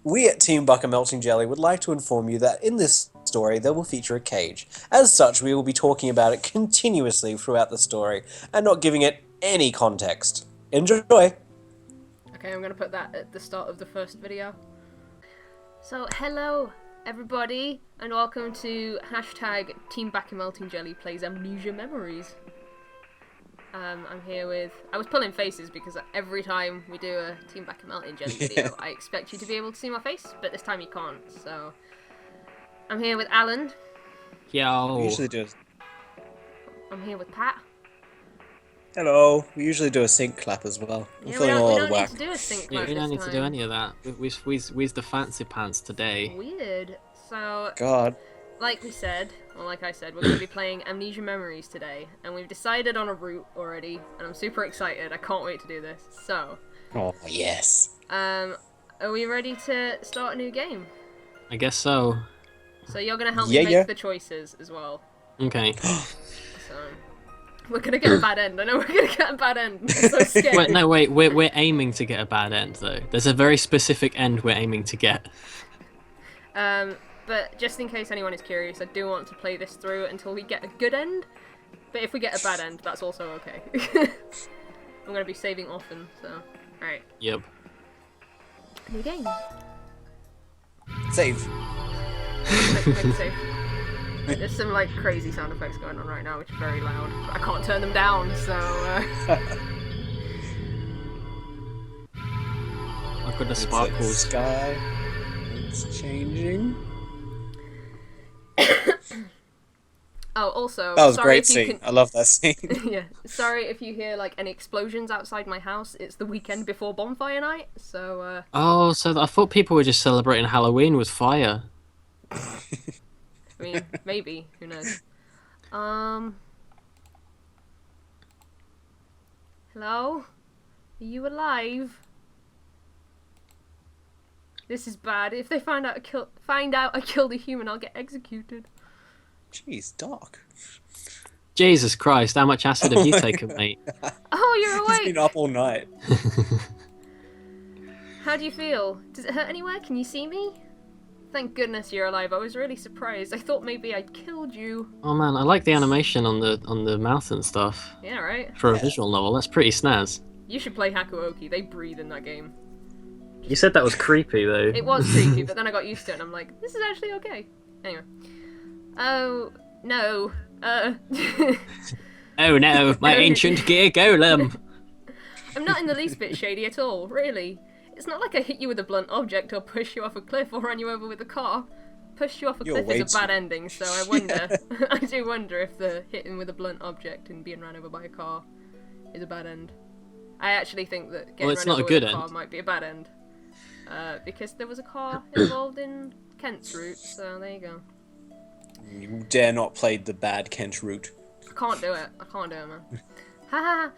We at Team Bucker Melting Jelly would like to inform you that in this story there will feature a cage. As such, we will be talking about it continuously throughout the story and not giving it any context. Enjoy! Okay, I'm gonna put that at the start of the first video. So, hello everybody, and welcome to hashtag Team Bucker Melting Jelly plays Amnesia Memories. I'm here with... I was pulling faces because every time we do a Team Bucker Melting Jelly video, I expect you to be able to see my face, but this time you can't, so... I'm here with Alan. Yo. We usually do I'm here with Pat. Hello. We usually do a sync clap as well. I'm Yeah, feeling we all don't the need whack. to do a sync Yeah, clap we don't this need to do time. any of that. We's the fancy pants today. Weird. So, God. like we said, or like I said, we're going to be playing Amnesia Memories today, and we've decided on a route already, and I'm super excited. I can't wait to do this. So, Oh, yes. are we ready to start a new game? I guess so. So you're going to help me make the choices as well. Okay. So, we're going to get a bad end. I know we're going to get a bad end. I'm so scared. Wait. We're aiming to get a bad end though. There's a very specific end we're aiming to get. But just in case anyone is curious, I do want to play this through until we get a good end. But if we get a bad end, that's also okay. I'm going to be saving often, so... Alright. Yep. New game. Save. Make save. There's some like crazy sound effects going on right now, which are very loud. But I can't turn them down, so... Look at the It's sparkles. sky. It's changing. Oh, also, That was a sorry great if you scene. I love that scene. Yeah, sorry if you hear like any explosions outside my house. It's the weekend before bonfire night, so Oh, so I thought people were just celebrating Halloween with fire. I mean, maybe, who knows. Hello? Are you alive? This is bad. If they find out I killed a human, I'll get executed. Jeez, Doc. Jesus Christ, how much acid have you taken, mate? Oh, you're He's awake! been up all night. How do you feel? Does it hurt anywhere? Can you see me? Thank goodness you're alive. I was really surprised. I thought maybe I'd killed you. Oh man, I like the animation on the mouth and stuff. Yeah, right? For a visual novel, that's pretty snaz. You should play Hakuoki. They breathe in that game. You said that was creepy though. It was creepy, but then I got used to it and I'm like, this is actually okay. Anyway. Oh, no. Oh no, my ancient gear golem! I'm not in the least bit shady at all, really. It's not like I hit you with a blunt object or push you off a cliff or run you over with a car. Push you off a You're cliff way is a bad too- ending, so I wonder. I do wonder if the hitting with a blunt object and being run over by a car is a bad end. I actually think that getting Well, it's run not over a good with a car end. might be a bad end. Because there was a car involved in Kent's route, so there you go. You dare not play the bad Kent route. I can't do it. I can't do it, man. Haha.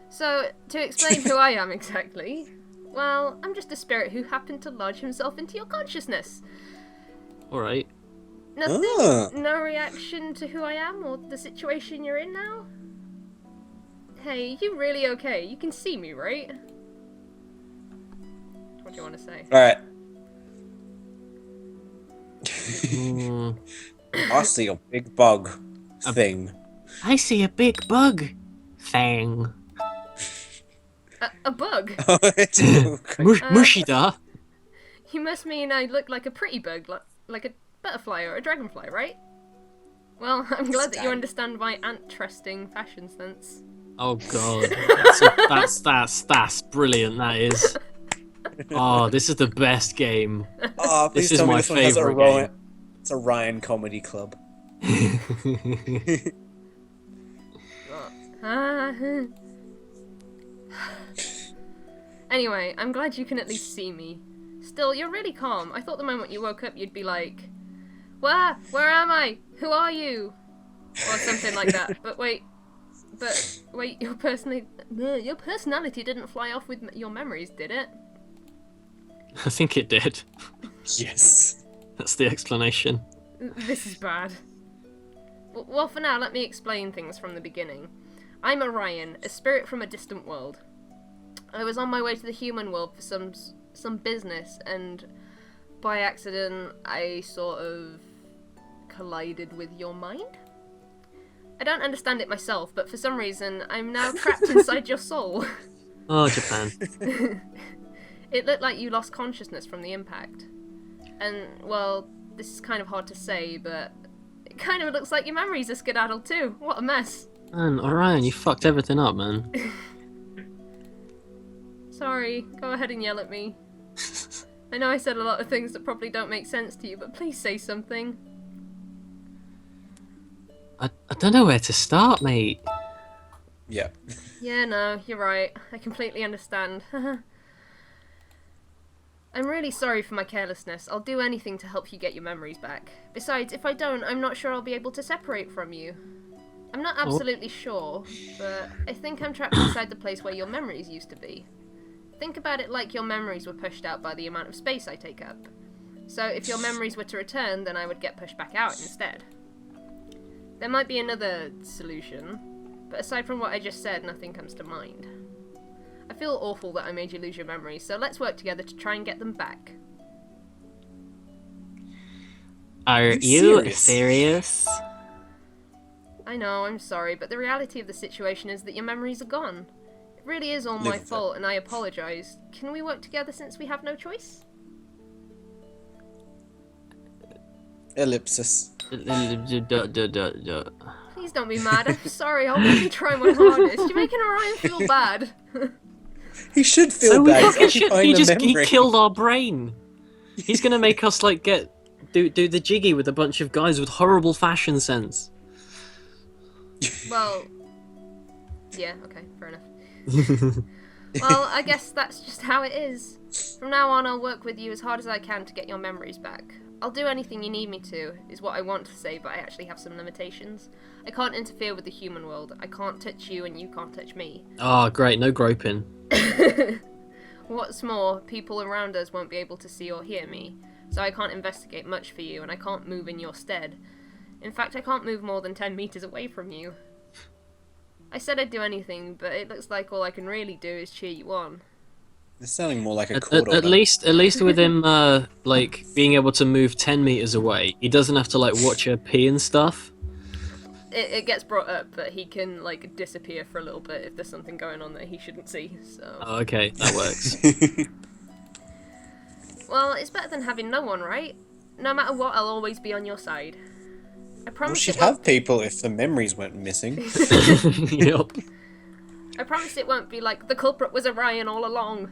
So, to explain who I am exactly, well, I'm just a spirit who happened to lodge himself into your consciousness. Alright. Nothing? Ah. No reaction to who I am or the situation you're in now? Hey, you really okay? You can see me, right? What do you want to say? Alright. Mm, I see a big bug thing. I see a big bug thing. A bug? Mushida. You must mean I look like a pretty bug, like a butterfly or a dragonfly, right? Well, I'm glad that you understand my ant-trusting fashion sense. Oh god. That's brilliant, that is. Oh, this is the best game. Oh, please This is tell me my this one has a favourite Ryan. game. It's a Ryan comedy club. Anyway, I'm glad you can at least see me. Still, you're really calm. I thought the moment you woke up you'd be like, where am I? Who are you? Or something like that. But wait, your personality didn't fly off with your memories, did it? I think it did. Yes. That's the explanation. This is bad. Well, for now, let me explain things from the beginning. I'm Orion, a spirit from a distant world. I was on my way to the human world for some business, and by accident, I sort of collided with your mind. I don't understand it myself, but for some reason, I'm now trapped inside your soul. Oh, Japan. It looked like you lost consciousness from the impact. And, well, this is kind of hard to say, but it kind of looks like your memories are skedaddled too. What a mess. Man, Orion, you fucked everything up, man. Sorry, go ahead and yell at me. I know I said a lot of things that probably don't make sense to you, but please say something. I don't know where to start, mate. Yeah. Yeah, no, you're right. I completely understand. I'm really sorry for my carelessness. I'll do anything to help you get your memories back. Besides, if I don't, I'm not sure I'll be able to separate from you. I'm not absolutely sure, but I think I'm trapped inside the place where your memories used to be. Think about it like your memories were pushed out by the amount of space I take up. So if your memories were to return, then I would get pushed back out instead. There might be another solution, but aside from what I just said, nothing comes to mind. I feel awful that I made you lose your memories, so let's work together to try and get them back. Are you serious? I know, I'm sorry, but the reality of the situation is that your memories are gone. It really is all my fault, and I apologise. Can we work together since we have no choice? Ellipsis. Please don't be mad, I'm sorry, I'll really try my hardest. You're making Orion feel bad. He should feel So bad. he killed our brain. He's gonna make us like do the jiggy with a bunch of guys with horrible fashion sense. Well, yeah, okay, fair enough. Well, I guess that's just how it is. From now on, I'll work with you as hard as I can to get your memories back. I'll do anything you need me to, is what I want to say, but I actually have some limitations. I can't interfere with the human world. I can't touch you and you can't touch me. Oh, great, no groping. What's more, people around us won't be able to see or hear me, so I can't investigate much for you and I can't move in your stead. In fact, I can't move more than 10 meters away from you. I said I'd do anything, but it looks like all I can really do is cheer you on. It's sounding more like a At least with him, like being able to move 10 meters away, he doesn't have to like watch her pee and stuff. It gets brought up that he can like disappear for a little bit if there's something going on that he shouldn't see. So. Oh, okay, that works. Well, it's better than having no one, right? No matter what, I'll always be on your side. I promise. We should have people if the memories went missing. Yep. I promise it won't be like the culprit was Orion all along.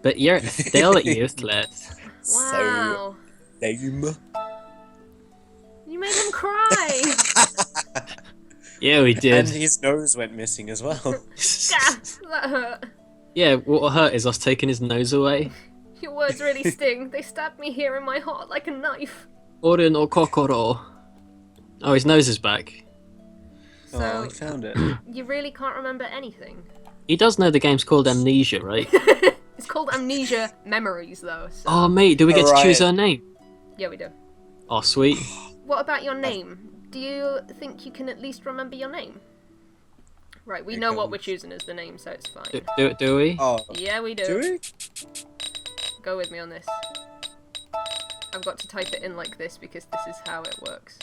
But you're still useless. Wow. So lame. You made him cry. Yeah, we did. And his nose went missing as well. Gah, that hurt. Yeah, what hurt is us taking his nose away. Your words really sting. They stabbed me here in my heart like a knife. Orin or kokoro. Oh, his nose is back. So, Oh, he found it. You really can't remember anything. He does know the game's called Amnesia, right? It's called Amnesia Memories, though. So. Oh, mate, do we get to choose her name? Yeah, we do. Oh, sweet. What about your name? Do you think you can at least remember your name? Right, we know what we're choosing as the name, so it's fine. Do we? Oh, Yeah, we do. do we? Go with me on this. I've got to type it in like this because this is how it works.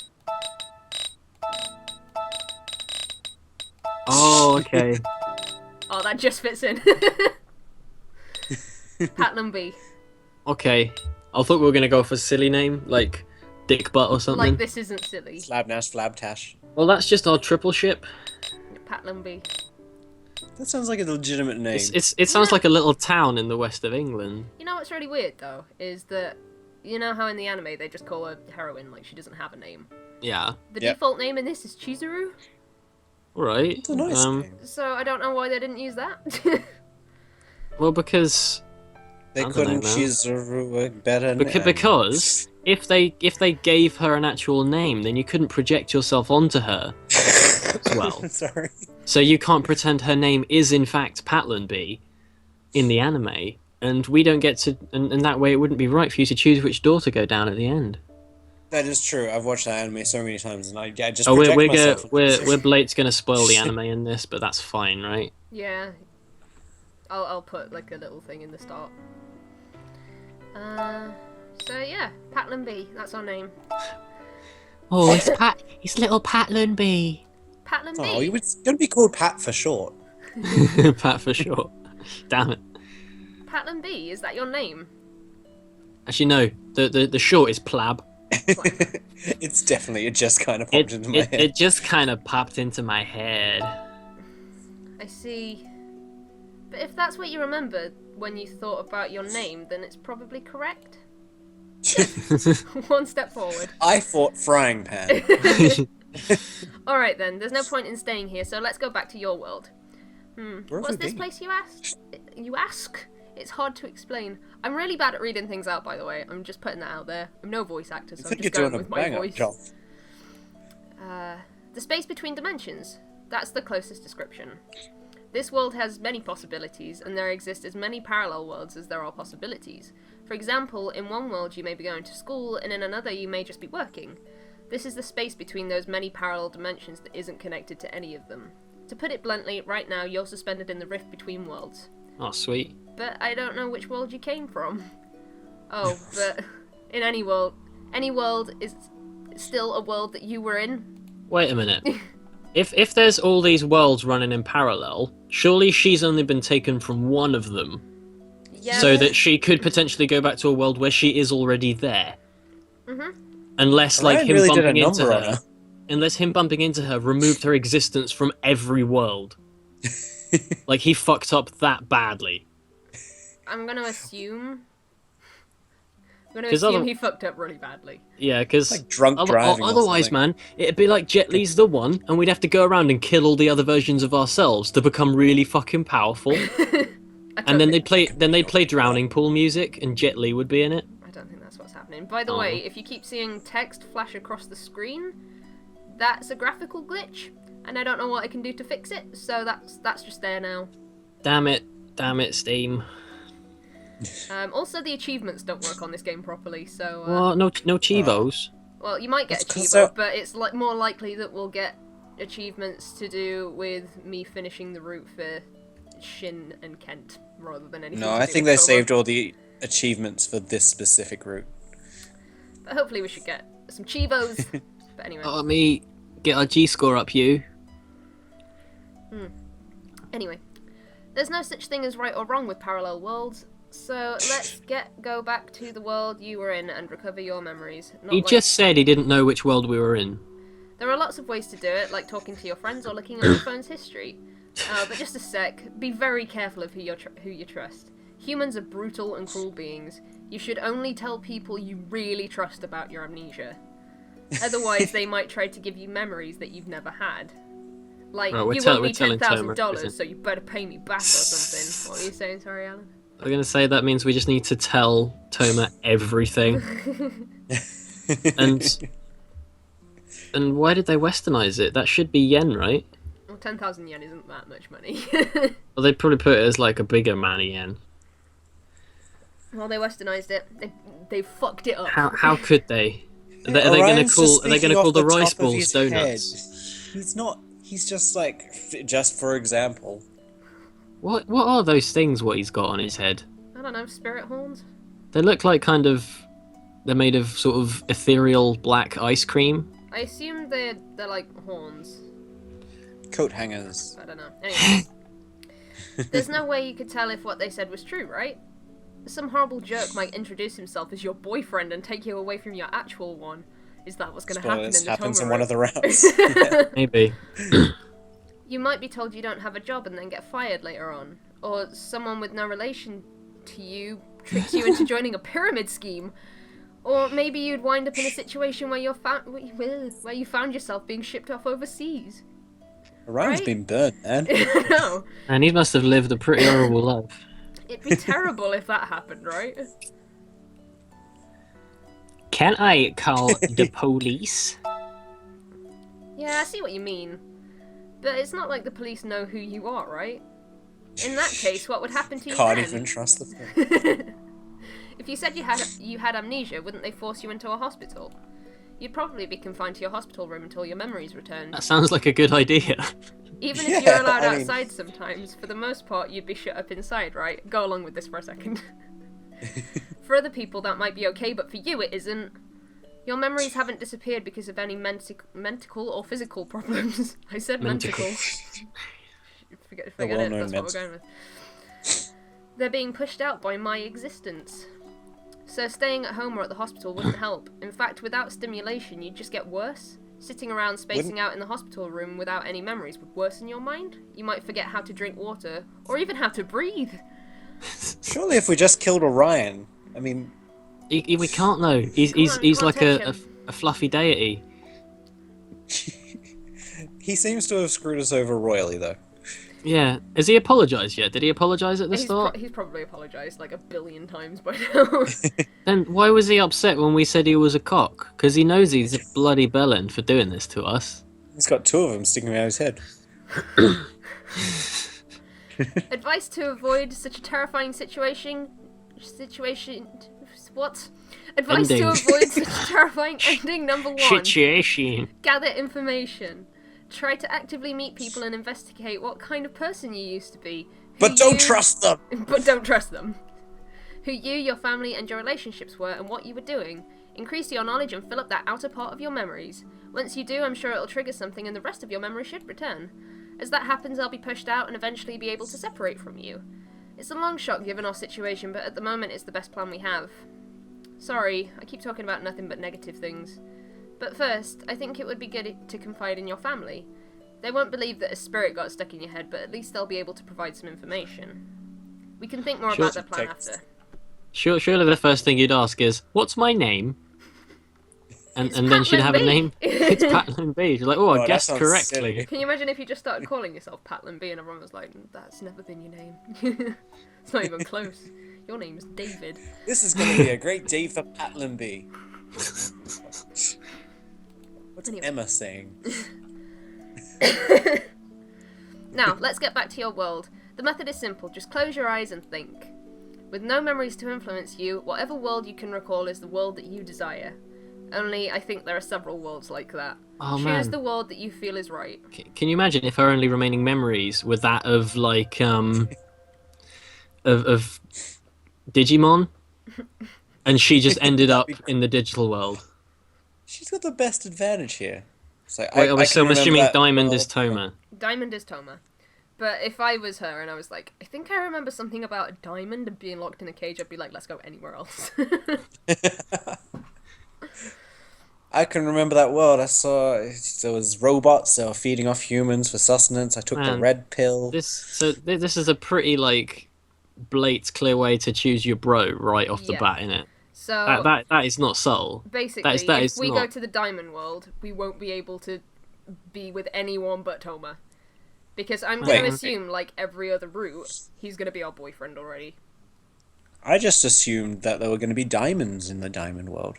Oh, okay. Oh, that just fits in. Patlainbee. Okay. I thought we were gonna go for a silly name, like Dick Butt or something. Like, this isn't silly. Slabnash, Flabtash. Well, that's just our triple ship. Patlainbee. That sounds like a legitimate name. It sounds like a little town in the west of England. You know what's really weird, though? Is that, you know how in the anime they just call her heroine like she doesn't have a name? Yeah. The Yep. default name in this is Chizuru, Alright. It's a nice name. so I don't know why they didn't use that. Well, because They I don't couldn't know, man. choose a better name. because if they gave her an actual name, then you couldn't project yourself onto her as well. Sorry. So you can't pretend her name is in fact Patlainbee in the anime, and we don't get to, and that way it wouldn't be right for you to choose which door to go down at the end. That is true. I've watched that anime so many times, and I just Oh, project myself. we're Blade's gonna spoil the anime in this, but that's fine, right? Yeah. I'll put like a little thing in the start. So yeah, Patlainbee, that's our name. Oh, it's little Patlainbee. Oh, Patlainbee. it's going to be called Pat for short. Pat for short. Damn it. Patlainbee, is that your name? Actually, no. The short is Plab. It's definitely, it just kind of popped into my head. It just kind of popped into my head. I see. But if that's what you remembered when you thought about your name, then it's probably correct. One step forward. I thought frying pan. Alright then, there's no point in staying here, so let's go back to your world. Where have What's we this been? place you asked? You ask? It's hard to explain. I'm really bad at reading things out, by the way. I'm just putting that out there. I'm no voice actor, so I I'm think just you're going doing a with my bang-up voice. job. The space between dimensions. That's the closest description. This world has many possibilities, and there exist as many parallel worlds as there are possibilities. For example, in one world you may be going to school, and in another you may just be working. This is the space between those many parallel dimensions that isn't connected to any of them. To put it bluntly, right now you're suspended in the rift between worlds. Oh, sweet. But I don't know which world you came from. Oh, but in any world is still a world that you were in. Wait a minute. If there's all these worlds running in parallel, surely she's only been taken from one of them. Yeah. So that she could potentially go back to a world where she is already there. Unless, like, Ryan him really did a bumping into number on her. her. Unless him bumping into her removed her existence from every world. Like, he fucked up that badly. I'm gonna assume. other- He fucked up really badly. Yeah, because Like drunk driving or otherwise, something. man, it'd be like Jet Li's the one, and we'd have to go around and kill all the other versions of ourselves to become really fucking powerful. And then they'd play Drowning Pool music, and Jet Li would be in it. I don't think that's what's happening. By the Oh. way, if you keep seeing text flash across the screen, that's a graphical glitch, and I don't know what I can do to fix it. So that's just there now. Damn it, Steam. Also, the achievements don't work on this game properly. So What? No Chivos. well, you might get That's 'cause achievements, they're- but it's like more likely that we'll get achievements to do with me finishing the route for Shin and Kent rather than anything. No, to I do think with they Toma. saved all the achievements for this specific route. But hopefully we should get some Chivos. But anyway. Let me get our G score up, you. Anyway, there's no such thing as right or wrong with parallel worlds, so let's go back to the world you were in and recover your memories. He just said he didn't know which world we were in. There are lots of ways to do it, like talking to your friends or looking at your phone's history. But just a sec, be very careful of who you trust. Humans are brutal and cruel beings. You should only tell people you really trust about your amnesia. Otherwise, they might try to give you memories that you've never had. Like, Right, we're you tell- owe we're me telling Toma $10,000, everything. so you better pay me back or something. What were you saying, sorry, Alan? I'm gonna say that means we just need to tell Toma everything. And why did they westernize it? That should be yen, right? Well, 10,000 yen isn't that much money. Well, they'd probably put it as like a bigger amount of yen. Well, they westernized it. They fucked it up. How could they? Are they gonna Orion's call? just Are they gonna thinking call off the top rice of balls his donuts? head. He's not. He's just like, just for example. What are those things? What he's got on his head? I don't know, spirit horns? They look like kind of. They're made of sort of ethereal black ice cream. I assume they're like horns. Coat hangers. I don't know. Anyway. There's no way you could tell if what they said was true, right? Some horrible jerk might introduce himself as your boyfriend and take you away from your actual one. Is that what's going to happen in Spoilers, the happens Toma in one of route? the routes. Maybe. You might be told you don't have a job and then get fired later on. Or someone with no relation to you tricks you into joining a pyramid scheme. Or maybe you'd wind up in a situation where where you found yourself being shipped off overseas. Orion's Right? been burned, man. No, And he must have lived a pretty horrible life. it'd be terrible if that happened, right? Can I call the police? Yeah, I see what you mean. But it's not like the police know who you are, right? In that case, what would happen to you Can't then? even trust the thing. If you said you had amnesia, wouldn't they force you into a hospital? You'd probably be confined to your hospital room until your memories returned. That sounds like a good idea. Even if Yeah, you're allowed I mean- outside sometimes, for the most part, you'd be shut up inside, right? Go along with this for a second. For other people, that might be okay, but for you, it isn't. Your memories haven't disappeared because of any mental or physical problems. I said mentical. Forget it, that's what we're going with. They're being pushed out by my existence. So staying at home or at the hospital wouldn't help. In fact, without stimulation, you'd just get worse. Sitting around spacing out in the hospital room without any memories would worsen your mind. You might forget how to drink water, or even how to breathe. Surely if we just killed Orion, I mean... We can't know. He's like a fluffy deity. He seems to have screwed us over royally, though. Yeah. Has he apologised yet? Did he apologise at the start? He's probably apologised like 1 billion times by now. Then why was he upset when we said he was a cock? Because he knows he's a bloody bellend for doing this to us. He's got 2 of them sticking out his head. Advice to avoid such a terrifying situation. What? Advice Ending. to avoid such a terrifying ending. Number 1. Situation. Gather information. Try to actively meet people and investigate what kind of person you used to be. But don't trust them! But don't trust them. Who you, your family, and your relationships were and what you were doing. Increase your knowledge and fill up that outer part of your memories. Once you do, I'm sure it'll trigger something and the rest of your memory should return. As that happens, I'll be pushed out and eventually be able to separate from you. It's a long shot given our situation, but at the moment it's the best plan we have. Sorry, I keep talking about nothing but negative things. But first, I think it would be good to confide in your family. They won't believe that a spirit got stuck in your head, but at least they'll be able to provide some information. We can think more about their plan after. Surely the first thing you'd ask is, what's my name? And then she'd have a name. It's Patlainbee. She's like, oh, I guessed correctly. Silly. Can you imagine if you just started calling yourself Patlainbee and everyone was like, that's never been your name. It's not even close. Your name's David. This is going to be a great day for Patlainbee. What's Emma saying? Now, let's get back to your world. The method is simple. Just close your eyes and think. With no memories to influence you, whatever world you can recall is the world that you desire. Only, I think there are several worlds like that. Oh, Choose man. the world that you feel is right. Can you imagine if her only remaining memories were that of, like, of Digimon? And she just ended up in the digital world. She's got the best advantage here. So I'm assuming Diamond is Toma. Diamond is Toma. But if I was her and I was like, I think I remember something about a diamond and being locked in a cage, I'd be like, let's go anywhere else. I can remember that world. I saw there was robots that were feeding off humans for sustenance. I took the red pill. This is a pretty, like, clear way to choose your bro right off the bat, innit? So that is not subtle. Basically, if we not... go to the Diamond World, we won't be able to be with anyone but Toma. Because I'm going to assume, like every other route, he's going to be our boyfriend already. I just assumed that there were going to be diamonds in the Diamond World.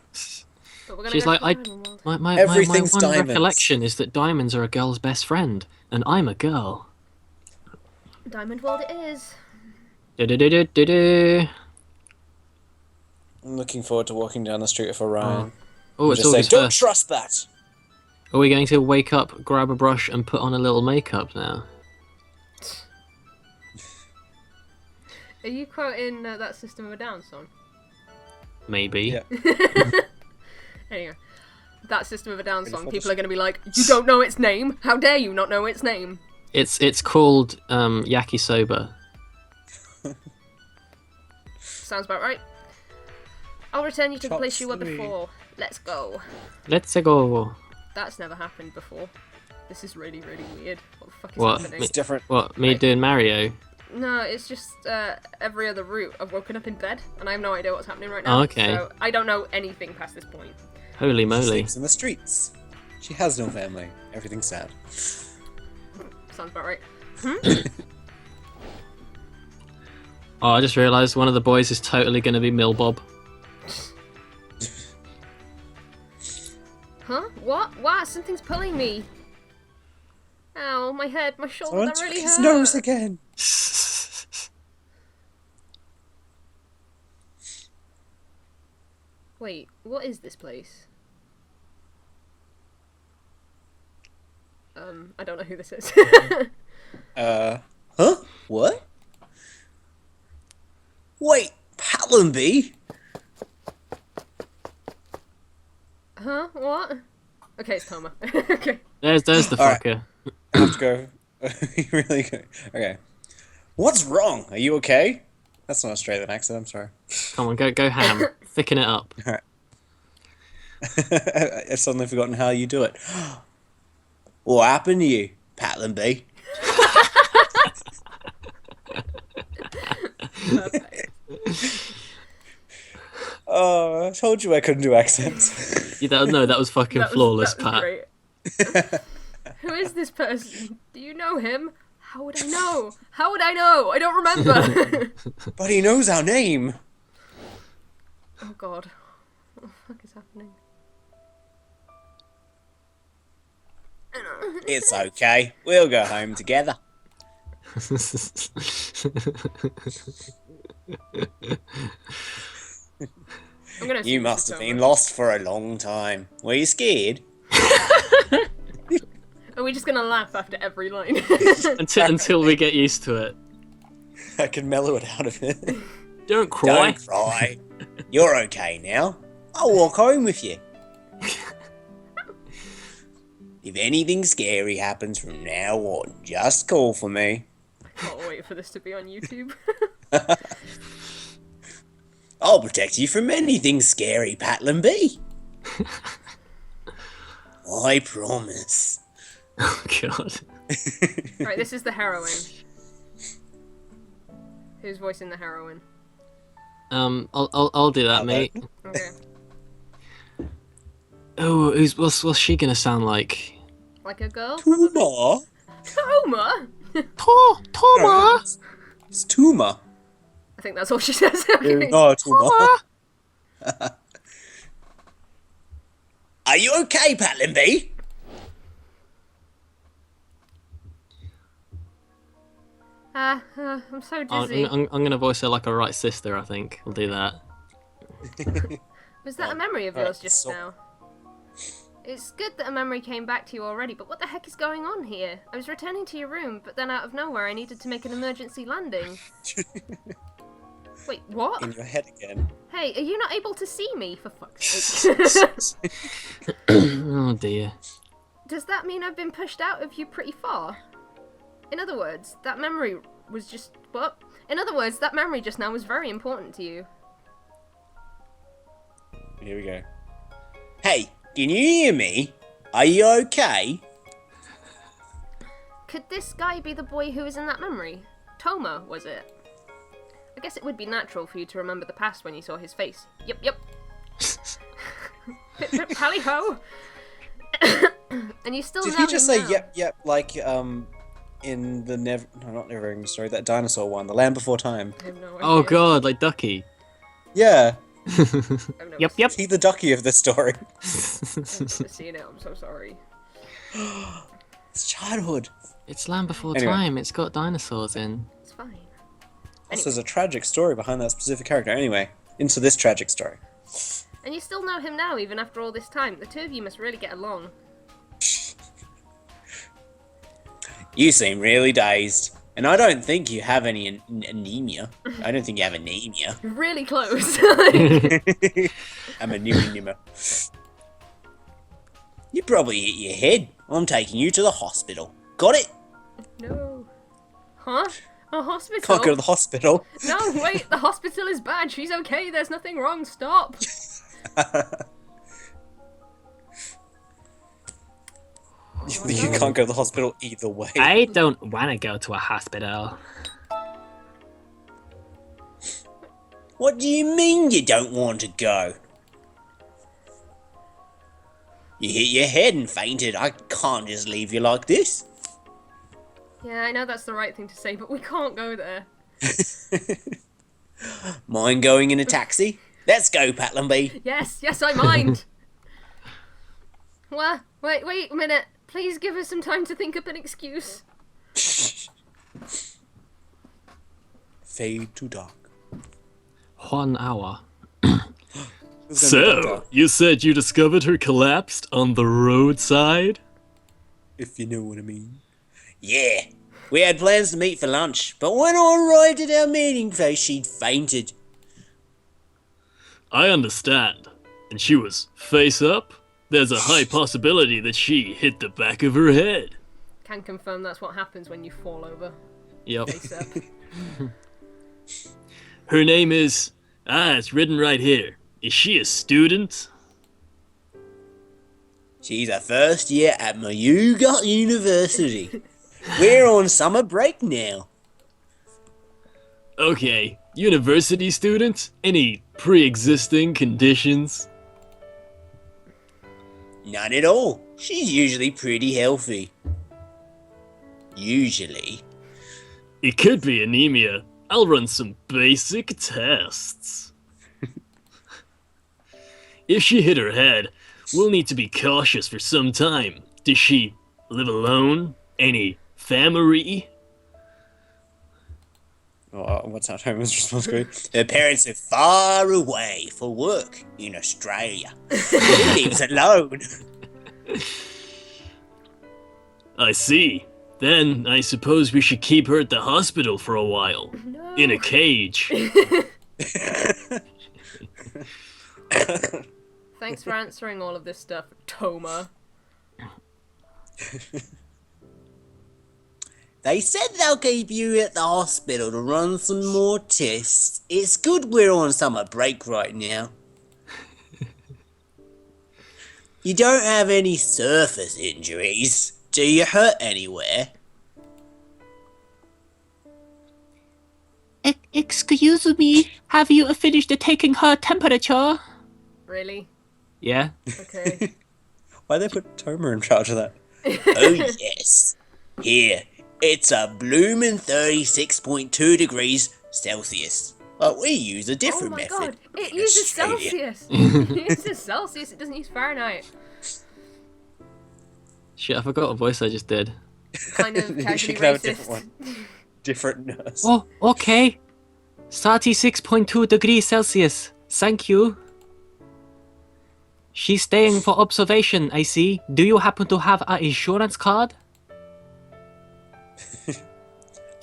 She's like, my everything's one diamonds. recollection is that diamonds are a girl's best friend, and I'm a girl. Diamond World it is. I'm looking forward to walking down the street with Orion. Oh, it's just say, August don't 1st. trust that! Are we going to wake up, grab a brush, and put on a little makeup now? Are you quoting that System of a Down song? Maybe. Yeah. Anyway, that System of a Down song, people are going to be like, you don't know its name? How dare you not know its name? It's called Yakisoba. Sounds about right. I'll return you to the place you were before. Let's go. Let's go. That's never happened before. This is really, really weird. What the fuck is happening? It's different. What, me doing Mario? No, it's just every other route. I've woken up in bed, and I have no idea what's happening right now. Oh, okay. So I don't know anything past this point. Holy She moly. sleeps in the streets. She has no family. Everything's sad. Sounds about right. Oh, I just realised one of the boys is totally going to be Milbob. Huh? What? What? Something's pulling me. Ow, my head, my shoulder, that really hurts. His nose again. Wait, what is this place? I don't know who this is. Huh? What? Wait, Patlainbee? Huh? What? Okay, it's Toma. Okay. There's the All right. fucker. I have to go. Really good. Okay. What's wrong? Are you okay? That's not an Australian accent, I'm sorry. Come on, go ham. Thicken it up. Alright. I've suddenly forgotten how you do it. What happened to you, Patlainbee? Perfect. Oh, I told you I couldn't do accents. No, that was fucking flawless, that was Pat. great. Who is this person? Do you know him? How would I know? How would I know? I don't remember. But he knows our name. Oh god. What the fuck is happening? It's okay. We'll go home together. I'm gonna You assume must this have is been Toma. lost for a long time. Were you scared? Are we just gonna laugh after every line? until we get used to it. I can mellow it out of it. Don't cry. Don't cry. You're okay now. I'll walk home with you. If anything scary happens from now on, just call for me. I can't wait for this to be on YouTube. I'll protect you from anything scary, Patlainbee. I promise. Oh god. Right, this is the heroine. Who's voicing the heroine? I'll do that, mate. Okay. Oh, what's she gonna sound like? Like a girl? Toma? Toma? Toma. It's Toma. I think that's all she says. Okay. No, Toma. Are you okay, Patlainbee? I'm so dizzy. I'm gonna voice her like a right sister. I think I'll do that. Was that a memory of yours just so- now? It's good that a memory came back to you already, but what the heck is going on here? I was returning to your room, but then out of nowhere I needed to make an emergency landing. Wait, what? In your head again. Hey, are you not able to see me, for fuck's sake? Oh dear. Does that mean I've been pushed out of you pretty far? In other words, that memory was just... What? In other words, that memory just now was very important to you. Here we go. Hey, can you hear me? Are you okay? Could this guy be the boy who was in that memory? Toma, was it? I guess it would be natural for you to remember the past when you saw his face. Yep. Pip pip tally ho! And you still Did know he just him say now. yep, like, in the not Never-Ending Story, that dinosaur one, The Land Before Time? I have no Oh idea. god, like Ducky. Yeah. I've never Yep, yep. He the ducky of this story. seen it, I'm so sorry. It's childhood. It's Land Before Anyway. Time. It's got dinosaurs in. It's fine. Also, there's a tragic story behind that specific character. Anyway, into this tragic story. And you still know him now, even after all this time. The two of you must really get along. You seem really dazed. And I don't think you have any anemia. I don't think you have anemia. Really close. I'm anemia. You probably hit your head. I'm taking you to the hospital. Got it? No. Huh? A hospital? Can't go to the hospital. No, wait, the hospital is bad. She's okay. There's nothing wrong. Stop. You can't go to the hospital either way. I don't want to go to a hospital. What do you mean you don't want to go? You hit your head and fainted. I can't just leave you like this. Yeah, I know that's the right thing to say, but we can't go there. Mind going in a taxi? Let's go, Patlainbee. Yes, I mind. What? Wait a minute. Please give us some time to think up an excuse. Fade to dark. 1 hour. Who's gonna be So, doctor? you said you discovered her collapsed on the roadside? If you know what I mean. Yeah, we had plans to meet for lunch, but when I arrived at our meeting place, she'd fainted. I understand. And she was face up? There's a high possibility that she hit the back of her head. Can confirm that's what happens when you fall over. Yep. Face up. Her name is... it's written right here. Is she a student? She's a first year at Mayuga University. We're on summer break now. Okay, university student? Any pre-existing conditions? None at all. She's usually pretty healthy. Usually. It could be anemia. I'll run some basic tests. If she hit her head, we'll need to be cautious for some time. Does she live alone? Any family? What's that Homer's response going? Her parents are far away for work in Australia. She lives alone. I see. Then I suppose we should keep her at the hospital for a while. No. In a cage. Thanks for answering all of this stuff, Toma. They said they'll keep you at the hospital to run some more tests. It's good we're on summer break right now. You don't have any surface injuries. Do you hurt anywhere? Excuse me, have you finished taking her temperature? Really? Yeah? Okay. Why'd they put Toma in charge of that? Oh yes. Here, it's a bloomin' 36.2 degrees Celsius. But we use a different Oh my method. god, it in uses Australia. Celsius! It uses Celsius, it doesn't use Fahrenheit. Shit, I forgot what voice I just did. Kind of You casually should have a racist. different one. Different nurse. Oh, okay. 36.2 degrees Celsius. Thank you. She's staying for observation, I see. Do you happen to have an insurance card?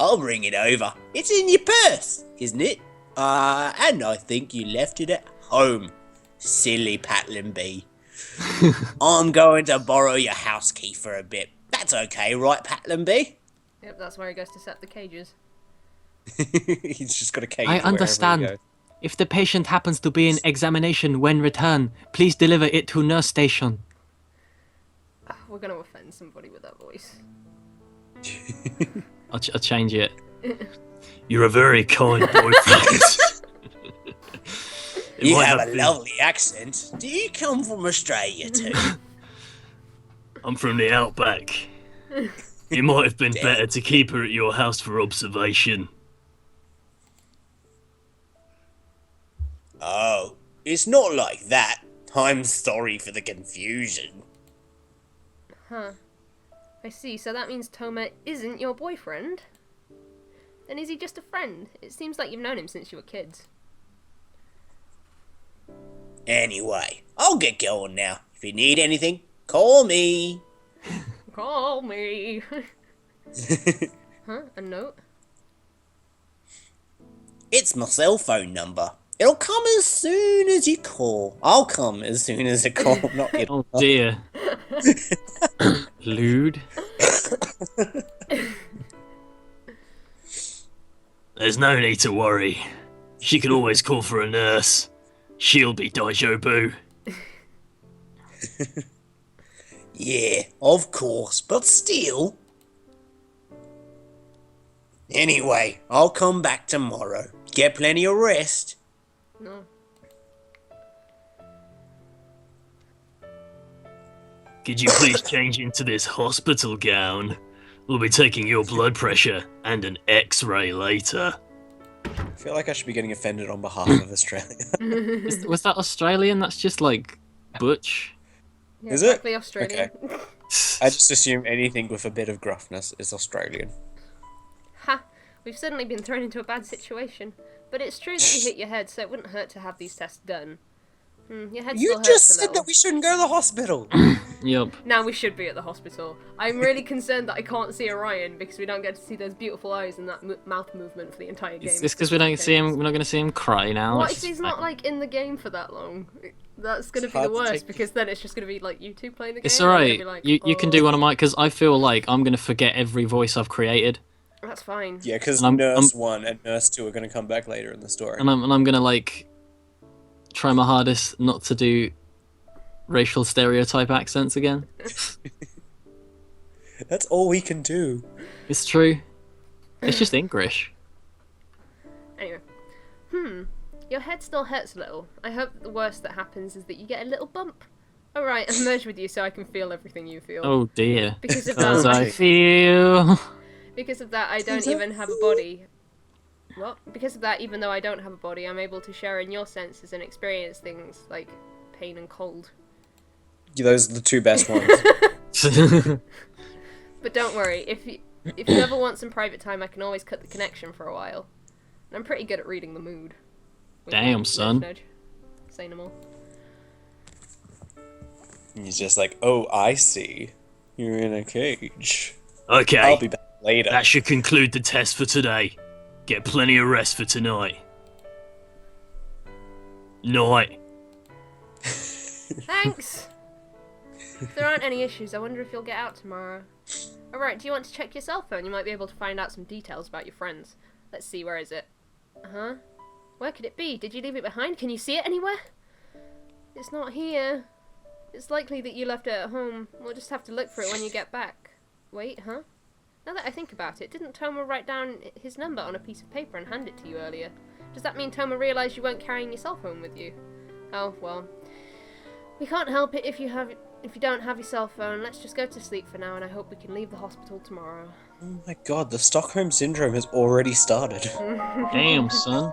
I'll bring it over. It's in your purse, isn't it? And I think you left it at home. Silly Patlainbee. I'm going to borrow your house key for a bit. That's okay, right, Patlainbee? Yep, that's where he goes to set the cages. He's just got a cage I wherever he understand. goes. If the patient happens to be in examination when return, please deliver it to nurse station. We're gonna offend somebody with that voice. I'll change it. You're a very kind boyfriend. You have a lovely accent. Do you come from Australia too? I'm from the outback. It might have been better to keep her at your house for observation. Oh, it's not like that. I'm sorry for the confusion. Huh. I see, so that means Toma isn't your boyfriend? Then is he just a friend? It seems like you've known him since you were kids. Anyway, I'll get going now. If you need anything, call me. Call me! Huh? A note? It's my cell phone number. It'll come as soon as you call. I'll come as soon as I call, not you. Oh dear. Lewd. There's no need to worry. She can always call for a nurse. She'll be Daijobu. Yeah, of course, but still. Anyway, I'll come back tomorrow. Get plenty of rest. No. Could you please change into this hospital gown? We'll be taking your blood pressure and an X-ray later. I feel like I should be getting offended on behalf of Australia. Was that Australian? That's just like butch. Yeah, Is it? exactly Australian. I just assume anything with a bit of gruffness is Australian. Ha! We've suddenly been thrown into a bad situation. But it's true that you hit your head, so it wouldn't hurt to have these tests done. Your head You still hurts just a said little. that we shouldn't go to the hospital. Yep. Now we should be at the hospital. I'm really concerned that I can't see Orion because we don't get to see those beautiful eyes and that mouth movement for the entire game. It's because we don't see him. We're not going to see him cry now. What It's if he's just not fine. like in the game for that long? That's gonna be hard the to worst take- because then it's just gonna be like you two playing the game. It's and we're gonna alright. be like, You can do one of my because I feel like I'm going to forget every voice I've created, That's fine. Yeah, because And I'm- Nurse 1 and Nurse 2 are going to come back later in the story. and I'm going to like try my hardest not to do racial stereotype accents again. That's all we can do. It's true. It's just English. Anyway, your head still hurts a little. I hope the worst that happens is that you get a little bump. All right, I'll merge with you so I can feel everything you feel. Oh dear. Because of As that, I feel. because of that, I don't even have a body. What? Because of that, even though I don't have a body, I'm able to share in your senses and experience things like pain and cold. Those are the two best ones. But don't worry, if you ever want some private time, I can always cut the connection for a while. And I'm pretty good at reading the mood. Wink, Damn, wink, son. nudge. Say no more. He's just like, oh, I see. You're in a cage. Okay, I'll be back later. that should conclude the test for today. Get plenty of rest for tonight. Night. Thanks! If there aren't any issues, I wonder if you'll get out tomorrow. Alright, do you want to check your cell phone? You might be able to find out some details about your friends. Let's see, where is it? Uh-huh. Where could it be? Did you leave it behind? Can you see it anywhere? It's not here. It's likely that you left it at home. We'll just have to look for it when you get back. Wait, huh? Now that I think about it, didn't Toma write down his number on a piece of paper and hand it to you earlier? Does that mean Toma realised you weren't carrying your cell phone with you? Oh, well. We can't help it if you don't have your cell phone. Let's just go to sleep for now, and I hope we can leave the hospital tomorrow. Oh my god, the Stockholm Syndrome has already started. Damn, son.